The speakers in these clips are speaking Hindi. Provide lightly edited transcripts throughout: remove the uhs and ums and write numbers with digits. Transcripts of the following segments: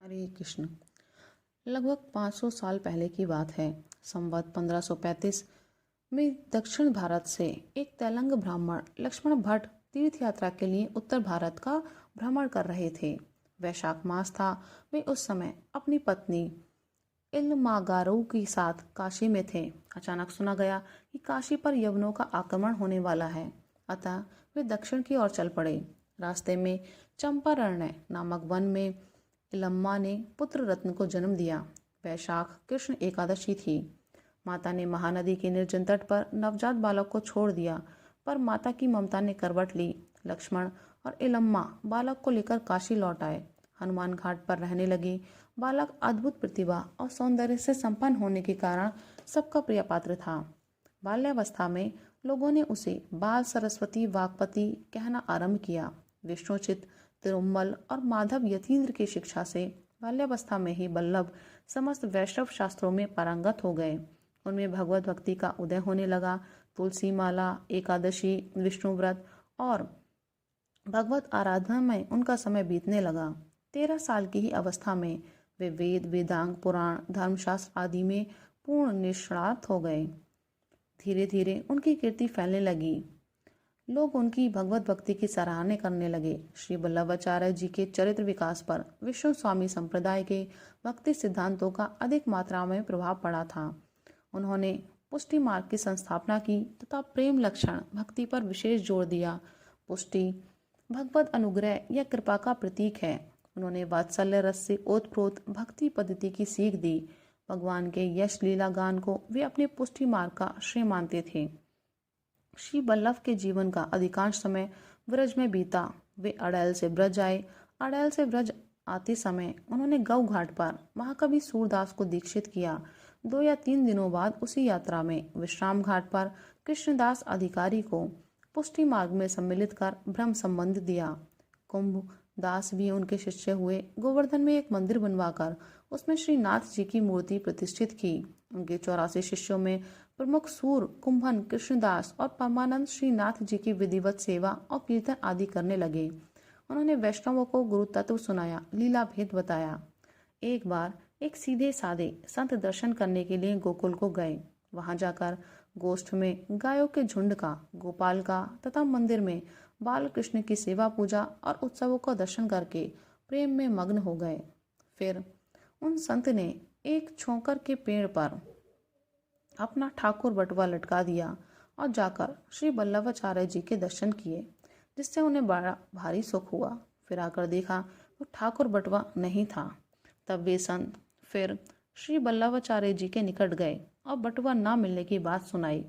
हरे कृष्ण। लगभग 500 साल पहले की बात है। संवत 1535 में दक्षिण भारत से एक तेलंग ब्राह्मण लक्ष्मण भट्ट तीर्थ यात्रा के लिए उत्तर भारत का भ्रमण कर रहे थे। वैशाख मास था। वे उस समय अपनी पत्नी इलमागारू के साथ काशी में थे। अचानक सुना गया कि काशी पर यवनों का आक्रमण होने वाला है, अतः वे दक्षिण की ओर चल पड़े। रास्ते में चंपारण्य नामक वन में इलम्मा ने पुत्र रत्न को जन्म दिया। वैशाख कृष्ण एकादशी थी। माता ने महानदी के निर्जन तट पर नवजात बालक को छोड़ दिया, पर माता की ममता ने करवट ली। लक्ष्मण और इलम्मा बालक को लेकर काशी लौट आए। हनुमान घाट पर रहने लगे। बालक अद्भुत प्रतिभा और सौंदर्य से संपन्न होने के कारण सबका प्रिय पात्र था। बाल्यावस्था में लोगों ने उसे बाल सरस्वती वागपति कहना आरंभ किया। विष्णुचित, तिरुम्मल और माधव यतीन्द्र की शिक्षा से बाल्यावस्था में ही बल्लभ समस्त वैष्णव शास्त्रों में पारंगत हो गए। उनमें भगवत भक्ति का उदय होने लगा। तुलसी माला, एकादशी, विष्णु व्रत और भगवत आराधना में उनका समय बीतने लगा। 13 साल की ही अवस्था में वे वेद, वेदांग, पुराण, धर्मशास्त्र आदि में पूर्ण निष्णात हो गए। धीरे धीरे उनकी कीर्ति फैलने लगी। लोग उनकी भगवत भक्ति की सराहना करने लगे। श्री वल्लभाचार्य जी के चरित्र विकास पर विष्णु स्वामी संप्रदाय के भक्ति सिद्धांतों का अधिक मात्रा में प्रभाव पड़ा था। उन्होंने पुष्टि मार्ग की संस्थापना की तथा प्रेम लक्षण भक्ति पर विशेष जोर दिया। पुष्टि भगवत अनुग्रह या कृपा का प्रतीक है। उन्होंने वात्सल्य रस से ओतप्रोत भक्ति पद्धति की सीख दी। भगवान के यश लीला गान को वे अपने पुष्टि मार्ग का श्रेय मानते थे। श्री वल्लभ के जीवन का अधिकांश समय व्रज में बीता। वे अड़ैल से ब्रज आए। अड़ैल से व्रज आते समय उन्होंने गौ घाट पर महाकवि सूरदास को दीक्षित किया। 2 या 3 दिनों बाद उसी यात्रा में विश्राम घाट पर कृष्णदास अधिकारी को पुष्टि मार्ग में सम्मिलित कर ब्रह्म संबंध दिया। कुंभ दास भी उनके शिष्य हुए। गोवर्धन में एक मंदिर बनवाकर उसमें श्री नाथ जी की मूर्ति प्रतिष्ठित की। उनके 84 शिष्यों में प्रमुख सूर, कुंभन, कृष्णदास और परमानंद श्रीनाथ जी की विधिवत सेवा और कीर्तन आदि करने लगे। उन्होंने वैष्णवों को गुरु तत्व सुनाया, लीला भेद बताया। एक बार एक सीधे साधे संत दर्शन करने के लिए गोकुल को गए। वहां जाकर गोष्ठ में गायों के झुंड का, गोपाल का तथा मंदिर में बाल कृष्ण की सेवा पूजा और उत्सवों का दर्शन करके प्रेम में मग्न हो गए। फिर उन संत ने एक छोंकर के पेड़ पर अपना ठाकुर बटुआ लटका दिया और जाकर श्री वल्लभाचार्य जी के दर्शन किए, जिससे उन्हें बड़ा भारी सुख हुआ। फिर आकर देखा वो ठाकुर बटुआ नहीं था। तब वे संत फिर श्री वल्लभाचार्य जी के निकट गए और बटुआ ना मिलने की बात सुनाई।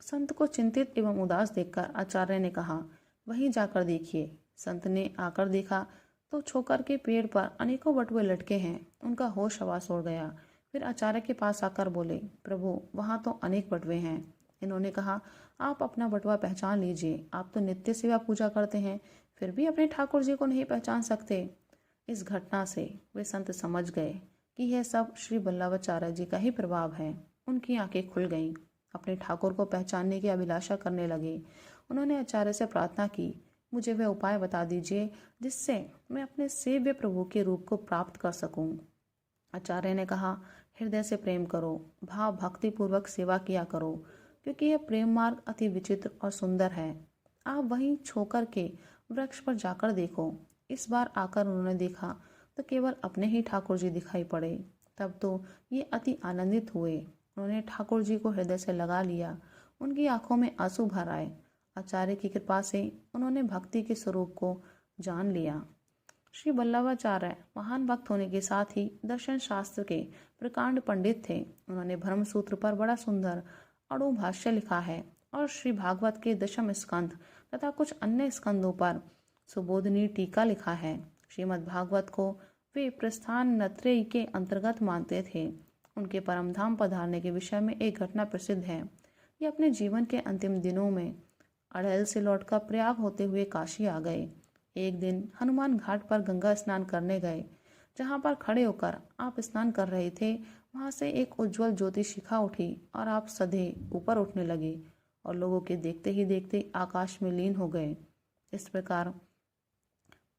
संत को चिंतित एवं उदास देखकर आचार्य ने कहा, वहीं जाकर देखिए। संत ने आकर देखा तो छोकर के पेड़ पर अनेकों बटुए लटके हैं। उनका होश हवास उड़ गया। फिर आचार्य के पास आकर बोले, प्रभु वहाँ तो अनेक बटुए हैं। इन्होंने कहा, आप अपना बटुआ पहचान लीजिए। आप तो नित्य सेवा पूजा करते हैं, फिर भी अपने ठाकुर जी को नहीं पहचान सकते। इस घटना से वे संत समझ गए कि यह सब श्री वल्लभाचार्य जी का ही प्रभाव है। उनकी आंखें खुल गईं। अपने ठाकुर को पहचानने की अभिलाषा करने लगे। उन्होंने आचार्य से प्रार्थना की, मुझे वह उपाय बता दीजिए जिससे मैं अपने सेव्य प्रभु के रूप को प्राप्त कर सकूं। आचार्य ने कहा, हृदय से प्रेम करो, भाव भक्ति पूर्वक सेवा किया करो, क्योंकि यह प्रेम मार्ग अति विचित्र और सुंदर है। आप वहीं छोकर के वृक्ष पर जाकर देखो। इस बार आकर उन्होंने देखा तो केवल अपने ही ठाकुर जी दिखाई पड़े। तब तो ये अति आनंदित हुए। उन्होंने ठाकुर जी को हृदय से लगा लिया। उनकी आंखों में आंसू भर आए। आचार्य की कृपा से उन्होंने भक्ति के स्वरूप को जान लिया। श्री वल्लभाचार्य महान भक्त होने के साथ ही दर्शन शास्त्र के प्रकांड पंडित थे। उन्होंने ब्रह्म सूत्र पर बड़ा सुंदर अणु भाष्य लिखा है और श्री भागवत के दशम स्कंध तथा कुछ अन्य स्कंदों पर सुबोधनी टीका लिखा है। श्रीमद् भागवत को वे प्रस्थान नत्रयी के अंतर्गत मानते थे। उनके परमधाम पधारने के विषय में एक घटना प्रसिद्ध है। ये अपने जीवन के अंतिम दिनों में अड़ैल से लौटकर प्रयाग होते हुए काशी आ गए। एक दिन हनुमान घाट पर गंगा स्नान करने गए। जहाँ पर खड़े होकर आप स्नान कर रहे थे, वहाँ से एक उज्जवल ज्योति शिखा उठी और आप सधे ऊपर उठने लगे और लोगों के देखते ही देखते आकाश में लीन हो गए। इस प्रकार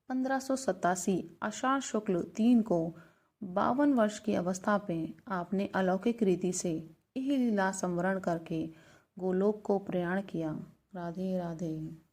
1587 आषाढ़ शुक्ल 3 को 52 वर्ष की अवस्था में आपने अलौकिक रीति से यह लीला संवरण करके गोलोक को प्रयाण किया। राधे राधे।